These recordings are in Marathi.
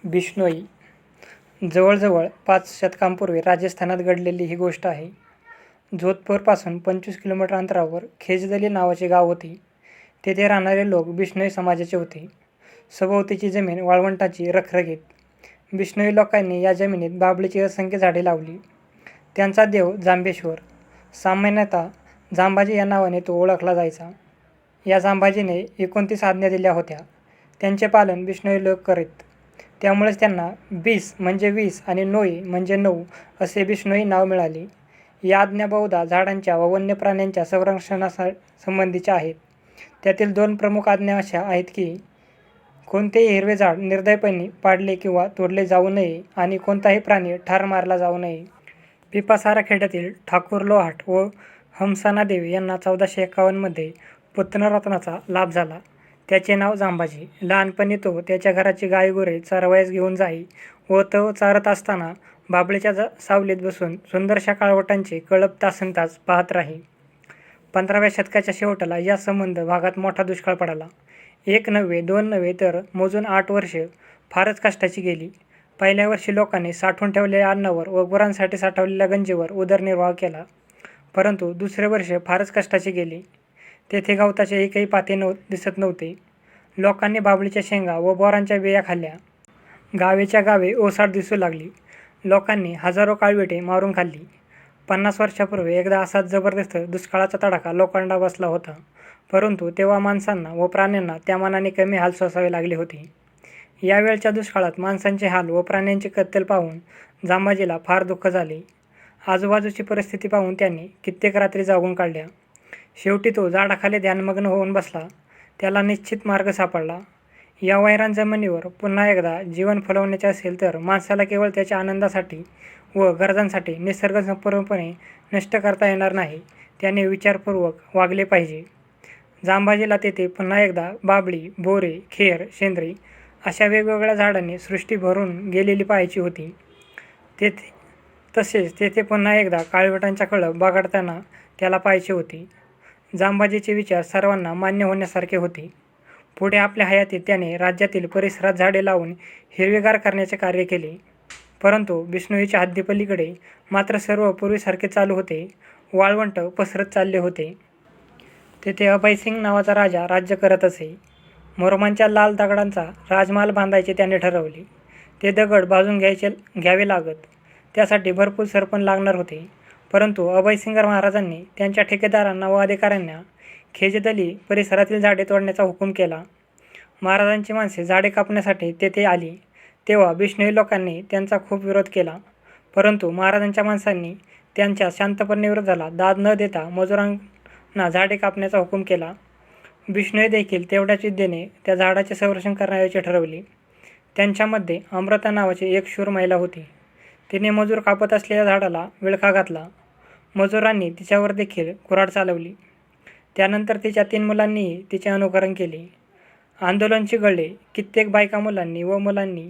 बिश्नोई जवळजवळ 5 शतकांपूर्वी राजस्थानात घडलेली ही गोष्ट आहे. जोधपूरपासून 25 किलोमीटर अंतरावर खेजदली नावाचे गाव होते. तेथे राहणारे लोक बिश्नोई समाजाचे होते. सभोवतीची जमीन वाळवंटाची रखरखीत. बिश्नोई लोकांनी या जमिनीत बाभळीची असंख्य झाडे लावली. त्यांचा देव जांबेश्वर, सामान्यतः जांबाजी या नावाने तो ओळखला जायचा. या जांबाजीने 29 आज्ञा दिल्या होत्या. त्यांचे पालन बिश्नोई लोक करीत. त्यामुळेच त्यांना बिस म्हणजे 20 आणि नोई म्हणजे 9 असे बिश्नोई नाव मिळाले. या आज्ञा बहुधा झाडांच्या व वन्य प्राण्यांच्या संरक्षणासंबंधीच्या आहेत. त्यातील 2 प्रमुख आज्ञा अशा आहेत की कोणतेही हिरवे झाड निर्दयपणे पाडले किंवा तोडले जाऊ नये आणि कोणताही प्राणी ठार मारला जाऊ नये. पिपासारा खेड्यातील ठाकूर लोहाट व हमसाना देवी यांना 1451 मध्ये पुत्ररत्नाचा लाभ झाला. त्याचे नाव जांबाजी. लहानपणी तो त्याच्या घराची गायगुरे चरवायास घेऊन जाई व तो चारत असताना बाभळीच्या सावलीत बसून सुंदरशा काळवटांचे कळप तासनतास पाहत राही. 15व्या शतकाच्या शेवटाला या संबंध भागात मोठा दुष्काळ पडला. 1 नव्हे 2 नव्हे तर मोजून 8 वर्षे फारच कष्टाची गेली. पहिल्या वर्षी लोकांनी साठवून ठेवलेल्या अन्नावर व गुरांसाठी साठवलेल्या गंजीवर उदरनिर्वाह केला. परंतु दुसरे वर्ष फारच कष्टाची गेली. तेथे गवताचे एकही पाते दिसत नव्हते. लोकांनी बाभळीच्या शेंगा व बोरांच्या बिया खाल्ल्या. गावेच्या गावे ओसाड दिसू लागली. लोकांनी हजारो काळविटे मारून खाल्ली. 50 वर्षापूर्वी एकदा असाच जबरदस्त दुष्काळाचा तडाखा लोखंडा बसला होता. परंतु तेव्हा माणसांना व प्राण्यांना त्या मानाने कमी हाल सोसावे लागले होते. यावेळच्या दुष्काळात माणसांचे हाल व प्राण्यांची कत्तल पाहून जांबाजीला फार दुःख झाले. आजूबाजूची परिस्थिती पाहून त्यांनी कित्येक रात्री जागून काढल्या. शेवटी तो झाडाखाली ध्यानमग्न होऊन बसला. त्याला निश्चित मार्ग सापडला. या वैराण जमिनीवर पुन्हा एकदा जीवन फुलवण्याचे असेल तर माणसाला केवळ त्याच्या आनंदासाठी व गरजांसाठी निसर्ग संपूर्णपणे नष्ट करता येणार नाही. त्याने विचारपूर्वक वागले पाहिजे. जांबाजीला तेथे पुन्हा एकदा बाभळी, बोरे, खेर, शेंद्री अशा वेगवेगळ्या झाडांनी सृष्टी भरून गेलेली पाहायची होती. तसेच तेथे पुन्हा एकदा काळवटांचा कळप बागडताना त्याला पाहायचे होते. जांबाजीचे विचार सर्वांना मान्य होण्यासारखे होते. पुढे आपल्या हयातीत त्याने राज्यातील परिसरात झाडे लावून हिरवेगार करण्याचे कार्य केले. परंतु बिश्नोईच्या हद्दीपलीकडे मात्र सर्व पूर्वीसारखे चालू होते. वाळवंट पसरत चालले होते. तेथे अभयसिंग नावाचा राजा राज्य करत असे. मोरमांच्या लाल दगडांचा राजमहाल बांधायचे त्याने ठरवले. ते दगड भाजून घ्यावे लागत. त्यासाठी भरपूर सरपण लागणार होते. परंतु अभयसिंग महाराजांनी त्यांच्या ठेकेदारांना व अधिकाऱ्यांना खेजदली परिसरातील झाडे तोडण्याचा हुकूम केला. महाराजांची माणसे झाडे कापण्यासाठी तेथे आली तेव्हा बिश्नोई लोकांनी त्यांचा खूप विरोध केला. परंतु महाराजांच्या माणसांनी त्यांच्या शांतपणे विरोधाला दाद न देता मजुरांना झाडे कापण्याचा हुकूम केला. बिश्नोई देखील तेवढ्याच जिद्दीने त्या झाडाचे संरक्षण करण्याचे ठरवले. त्यांच्यामध्ये अमृता नावाची एक शूर महिला होती. तिने मजूर कापत असलेल्या झाडाला विळखा घातला. मजुरांनी तिच्यावर देखील कुऱ्हाड चालवली. त्यानंतर तिच्या 3 मुलांनीही तिचे अनुकरण केले. आंदोलन चिघळले. कित्येक बायका मुलांनी व मुलांनी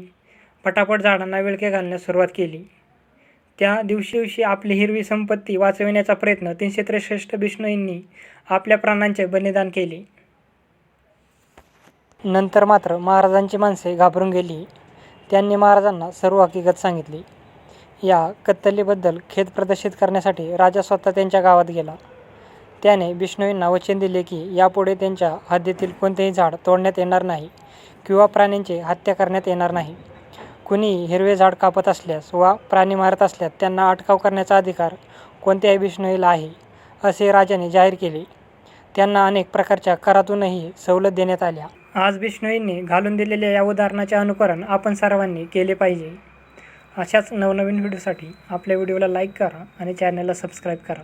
पटापट झाडांना विळखे घालण्यास सुरुवात केली. त्या दिवशी आपली हिरवी संपत्ती वाचविण्याचा प्रयत्न 363 बिश्नोईंनी आपल्या प्राणांचे बलिदान केले. नंतर मात्र महाराजांची माणसे घाबरून गेली. त्यांनी महाराजांना सर्व हकीकत सांगितली. या कत्तलीबद्दल खेद प्रदर्शित करण्यासाठी राजा स्वतः त्यांच्या गावात गेला. त्याने बिश्नोईंना वचन दिले की यापुढे त्यांच्या हद्दीतील कोणतेही झाड तोडण्यात येणार नाही किंवा प्राण्यांची हत्या करण्यात येणार नाही. कुणीही हिरवे झाड कापत असल्यास वा प्राणी मारत असल्यास त्यांना अटकाव करण्याचा अधिकार कोणत्याही बिश्नोईला आहे, असे राजाने जाहीर केले. त्यांना अनेक प्रकारच्या करातूनही सवलत देण्यात आल्या. आज बिश्नोईंनी घालून दिलेल्या या उदाहरणाचे अनुकरण आपण सर्वांनी केले पाहिजे. अशाच नवनवीन व्हिडिओसाठी आपल्या व्हिडिओला लाईक करा आणि चॅनलला सबस्क्राईब करा.